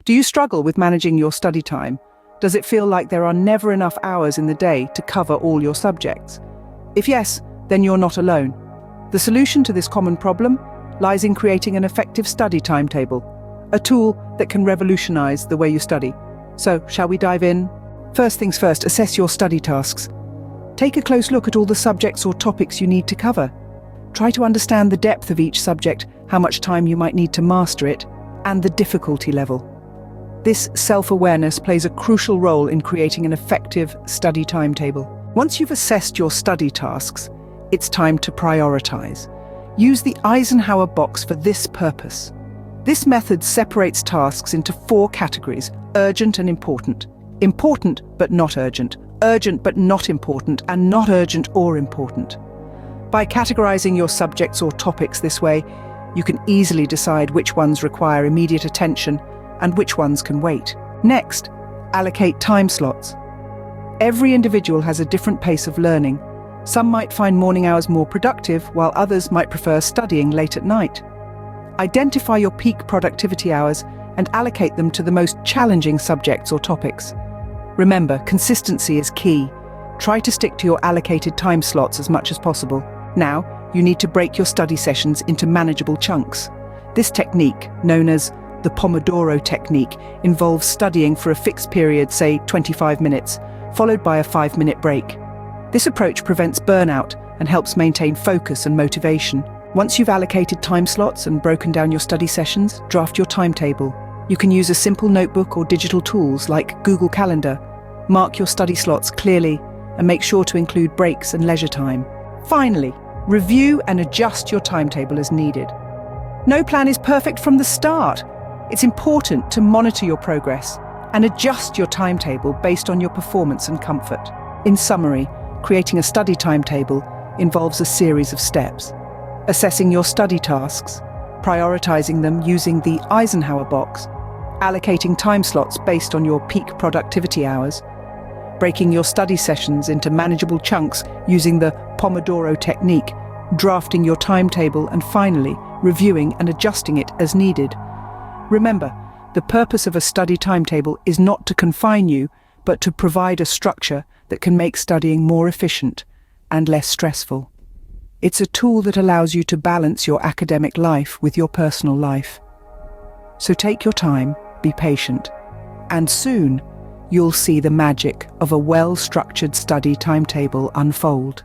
Do you struggle with managing your study time? Does it feel like there are never enough hours in the day to cover all your subjects? If yes, then you're not alone. The solution to this common problem lies in creating an effective study timetable, a tool that can revolutionize the way you study. So, shall we dive in? First things first, assess your study tasks. Take a close look at all the subjects or topics you need to cover. Try to understand the depth of each subject, how much time you might need to master it, and the difficulty level. This self-awareness plays a crucial role in creating an effective study timetable. Once you've assessed your study tasks, it's time to prioritize. Use the Eisenhower box for this purpose. This method separates tasks into 4 categories: urgent and important, important but not urgent, urgent but not important, and not urgent or important. By categorizing your subjects or topics this way, you can easily decide which ones require immediate attention and which ones can wait. Next, allocate time slots. Every individual has a different pace of learning. Some might find morning hours more productive, while others might prefer studying late at night. Identify your peak productivity hours and allocate them to the most challenging subjects or topics. Remember, consistency is key. Try to stick to your allocated time slots as much as possible. Now, you need to break your study sessions into manageable chunks. This technique, known as the Pomodoro technique, involves studying for a fixed period, say 25 minutes, followed by a 5-minute break. This approach prevents burnout and helps maintain focus and motivation. Once you've allocated time slots and broken down your study sessions, draft your timetable. You can use a simple notebook or digital tools like Google Calendar. Mark your study slots clearly and make sure to include breaks and leisure time. Finally, review and adjust your timetable as needed. No plan is perfect from the start. It's important to monitor your progress and adjust your timetable based on your performance and comfort. In summary, creating a study timetable involves a series of steps. Assessing your study tasks, prioritizing them using the Eisenhower box, allocating time slots based on your peak productivity hours, breaking your study sessions into manageable chunks using the Pomodoro technique, drafting your timetable, and finally, reviewing and adjusting it as needed. Remember, the purpose of a study timetable is not to confine you, but to provide a structure that can make studying more efficient and less stressful. It's a tool that allows you to balance your academic life with your personal life. So take your time, be patient, and soon you'll see the magic of a well-structured study timetable unfold.